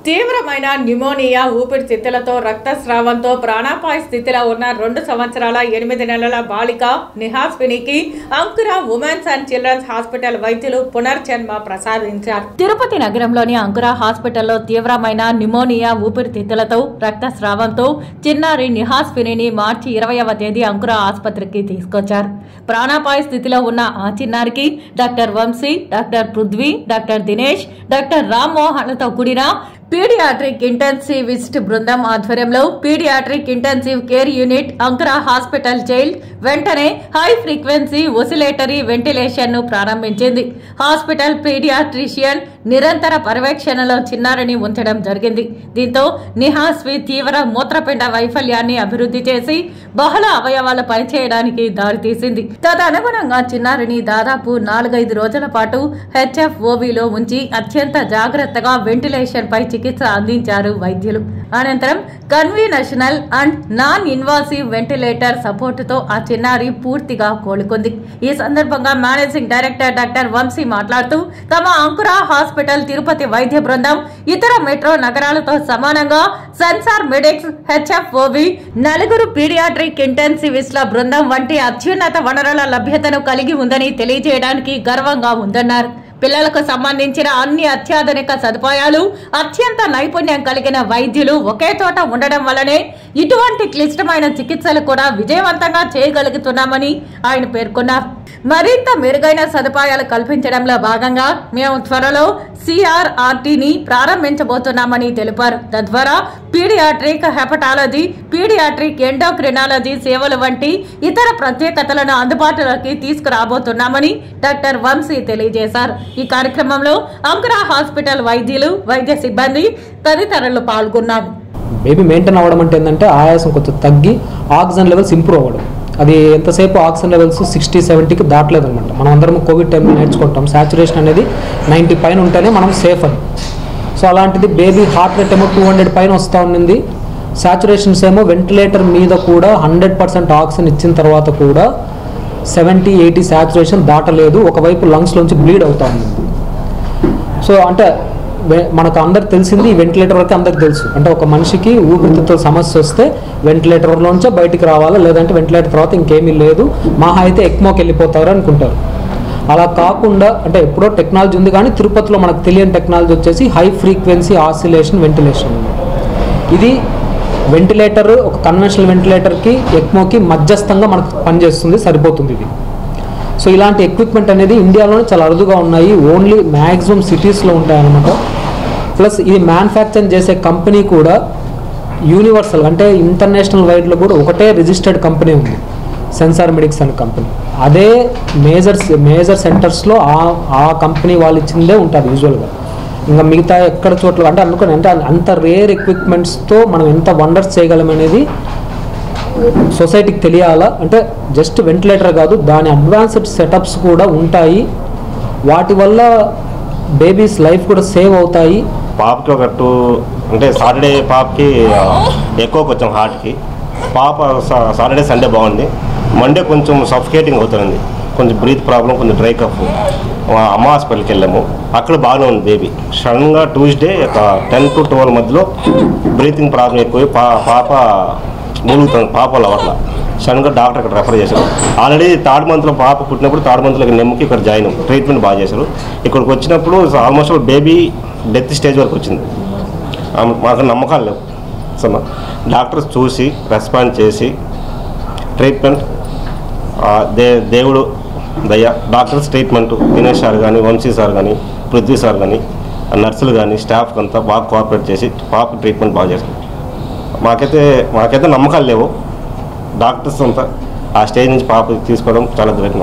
తీవ్రమైన న్యూమోనియా ఊపిరితిత్తులతో రక్తస్రావంతో ప్రాణాపాయ స్థితిలో ఉన్న 2 సంవత్సరాల 8 నెలల బాలిక నిహాస్వినికి అంకుర ఉమెన్స్ అండ్ చిల్డ్రన్స్ హాస్పిటల్ వైద్యులు పునర్జన్మ ప్రసాదించారు. తిరుపతి నగరంలోని అంకుర హాస్పిటల్లో తీవ్రమైన న్యూమోనియా ఊపిరితిత్తులతో రక్తస్రావంతో చిన్నారి నిహాస్విని మార్చి 20వ తేదీ అంకుర ఆసుపత్రికి తీసుకొచ్చారు. ప్రాణాపాయ స్థితిలో ఉన్న ఆ చిన్నారికి doctor Vamshi, doctor Prithvi, doctor Dinesh, doctor రామ్మోహన్లతో కూడిన పీడియాట్రిక్ ఇంటెన్సివిస్ట్ బృందం ఆధ్వర్యంలో paediatric intensive care unit Ankura hospital child వెంటనే హై ఫ్రీక్వెన్సీ ఒసిలేటరీ వెంటిలేషన్ ను ప్రారంభించింది. హాస్పిటల్ పీడియాట్రిషియన్ నిరంతర పర్యవేక్షణలో చిన్నారిని ఉంచడం జరిగింది. దీంతో నిహాస్వి తీవ్ర మూత్రపిండ వైఫల్యాన్ని అభివృద్ధి చేసి బహుళ అవయవాలు పనిచేయడానికి దారితీసింది. తదనుగుణంగా చిన్నారిని దాదాపు 4-5 రోజుల పాటు HFOVలో ఉంచి అత్యంత జాగ్రత్తగా వెంటిలేషన్ పై చికిత్స అందించారు వైద్యులు. అనంతరం conventional and non invasive ventilator support తో ఆ చిన్నారి పూర్తిగా కోలుకుంది. ఈ సందర్భంగా మేనేజింగ్ డైరెక్టర్ డాక్టర్ వంశీ మాట్లాడుతూ తమ అంకుర హాస్పిటల్ తిరుపతి వైద్య బృందం ఇతర మెట్రో నగరాలతో సమానంగా సెన్సార్ మెడిక్స్, HFOV, 4 పీడియాట్రిక్ ఇంటెన్సివిస్ట్ల బృందం వంటి అత్యున్నత వనరుల లభ్యతను కలిగి ఉందని తెలియజేయడానికి గర్వంగా ఉందన్నారు. పిల్లలకు సంబంధించిన అన్ని అత్యాధునిక సదుపాయాలు, అత్యంత నైపుణ్యం కలిగిన వైద్యులు ఒకే చోట ఉండడం వల్లనే ఇటువంటి క్లిష్టమైన చికిత్సలు కూడా విజయవంతంగా చేయగలుగుతున్నామని ఆయన పేర్కొన్నారు. మరింత మెరుగైన సదుపాయాలు కల్పించడంలో భాగంగా మేము త్వరలో CRRTని ప్రారంభించబోతున్నామని తెలిపారు. తద్వారా పీడియాట్రిక్ హెపటాలజీ, పీడియాట్రిక్ ఎండోక్రినాలజీ సేవలు వంటి ఇతర ప్రత్యేకతలను అందుబాటులోకి తీసుకురాబోతున్నామని డాక్టర్ వంశీ తెలియజేశారు. ఈ కార్యక్రమంలో అంకుర హాస్పిటల్ వైద్యులు, వైద్య సిబ్బంది తదితరులు పాల్గొన్నారు. బేబీ మెయింటైన్ అవ్వడం అంటే ఏంటంటే ఆయాసం కొంచెం తగ్గి ఆక్సిజన్ లెవెల్స్ ఇంప్రూవ్ అవ్వడం. అది ఎంతసేపు ఆక్సిజన్ లెవెల్స్ 60-70కి దాటలేదు అనమాట. మనం అందరం కోవిడ్ టైంలో నేర్చుకుంటాం సాచురేషన్ అనేది 90 పైన ఉంటేనే మనం సేఫ్ అని. సో అలాంటిది బేబీ హార్ట్ రేట్ ఏమో 200 పైన వస్తూ ఉన్నింది. సాచురేషన్స్ ఏమో వెంటిలేటర్ మీద కూడా 100% ఆక్సిజన్ ఇచ్చిన తర్వాత కూడా 70-80 సాచురేషన్ దాటలేదు. ఒకవైపు లంగ్స్లోంచి బ్లీడ్ అవుతా ఉంది. సో అంటే మనకు అందరికి తెలిసింది ఈ వెంటిలేటర్ వరకు అందరికి తెలుసు. అంటే ఒక మనిషికి ఊపిరితిత్తుల సమస్య వస్తే వెంటిలేటర్లోంచే బయటికి రావాలా, లేదంటే వెంటిలేటర్ తర్వాత ఇంకేమీ లేదు, మహా అయితే ఎక్మోకి వెళ్ళిపోతారు అనుకుంటారు. అలా కాకుండా అంటే ఎప్పుడో టెక్నాలజీ ఉంది, కానీ తిరుపతిలో మనకు తెలియని టెక్నాలజీ వచ్చేసి హై ఫ్రీక్వెన్సీ ఆసిలేషన్ వెంటిలేషన్. ఇది వెంటిలేటర్ ఒక కన్వెన్షనల్ వెంటిలేటర్కి ఎక్మోకి మధ్యస్థంగా మనకు పనిచేస్తుంది, సరిపోతుంది ఇది. సో ఇలాంటి ఎక్విప్మెంట్ అనేది ఇండియాలోనే చాలా అరుదుగా ఉన్నాయి. ఓన్లీ మ్యాక్సిమం సిటీస్లో ఉంటాయన్నమాట. ప్లస్ ఇది మ్యానుఫ్యాక్చరింగ్ చేసే కంపెనీ కూడా యూనివర్సల్ అంటే ఇంటర్నేషనల్ వైడ్లో కూడా ఒకటే రిజిస్టర్డ్ కంపెనీ ఉంది, సెన్సార్ మెడిక్స్ అనే కంపెనీ. అదే మేజర్ సెంటర్స్లో ఆ కంపెనీ వాళ్ళు ఇచ్చిందే ఉంటుంది యూజువల్గా. ఇంకా మిగతా ఎక్కడ చోట్ల అంటే అనుకోండి, అంటే అంత రేర్ ఎక్విప్మెంట్స్తో మనం ఎంత వండర్స్ చేయగలమనేది సొసైటీకి తెలియాలా. అంటే జస్ట్ వెంటిలేటర్ కాదు, దాని అడ్వాన్స్డ్ సెటప్స్ కూడా ఉంటాయి. వాటి వల్ల బేబీస్ లైఫ్ కూడా సేవ్ అవుతాయి. పాపకి ఒక అంటే సాటర్డే పాపకి ఎక్కువ కొంచెం హార్ట్కి, పాప సాటర్డే సండే బాగుంది, మండే కొంచెం సఫికేటింగ్ అవుతుంది, కొంచెం బ్రీత్ ప్రాబ్లం, కొంచెం డ్రై కఫ్. అమ్మ హాస్పిటల్కి వెళ్ళాము, అక్కడ బాగానే ఉంది బేబీ. సడన్గా ట్యూస్డే ఒక 10 to 12 మధ్యలో బ్రీతింగ్ ప్రాబ్లం ఎక్కువ, పాప మూలుగుతుంది, పాపలు అట్లా. సడన్గా డాక్టర్ అక్కడ రెఫర్ చేశారు. ఆల్రెడీ 3rd మంత్లో పాప పుట్టినప్పుడు 3rd మంత్లో నెమ్మకి ఇక్కడ జాయిన్ ట్రీట్మెంట్ బాగా చేశారు. ఇక్కడికి వచ్చినప్పుడు ఆల్మోస్ట్ బేబీ డెత్ స్టేజ్ వరకు వచ్చింది. మాకు నమ్మకాలు లేవు. సో డాక్టర్స్ చూసి రెస్పాండ్ చేసి ట్రీట్మెంట్ దేవుడు దయ, డాక్టర్స్ ట్రీట్మెంట్ దినేష్ సార్ కానీ, వంశీ సార్ కానీ, పృథ్వీ సార్ కానీ, నర్సులు కానీ, స్టాఫ్ అంతా బాగా కోఆపరేట్ చేసి పాప ట్రీట్మెంట్ బాగా చేస్తారు. మాకైతే నమ్మకాలు లేవు. డాక్టర్స్ అంతా ఆ స్టేజ్ నుంచి పాప తీసుకోవడం చాలా గ్రేట్.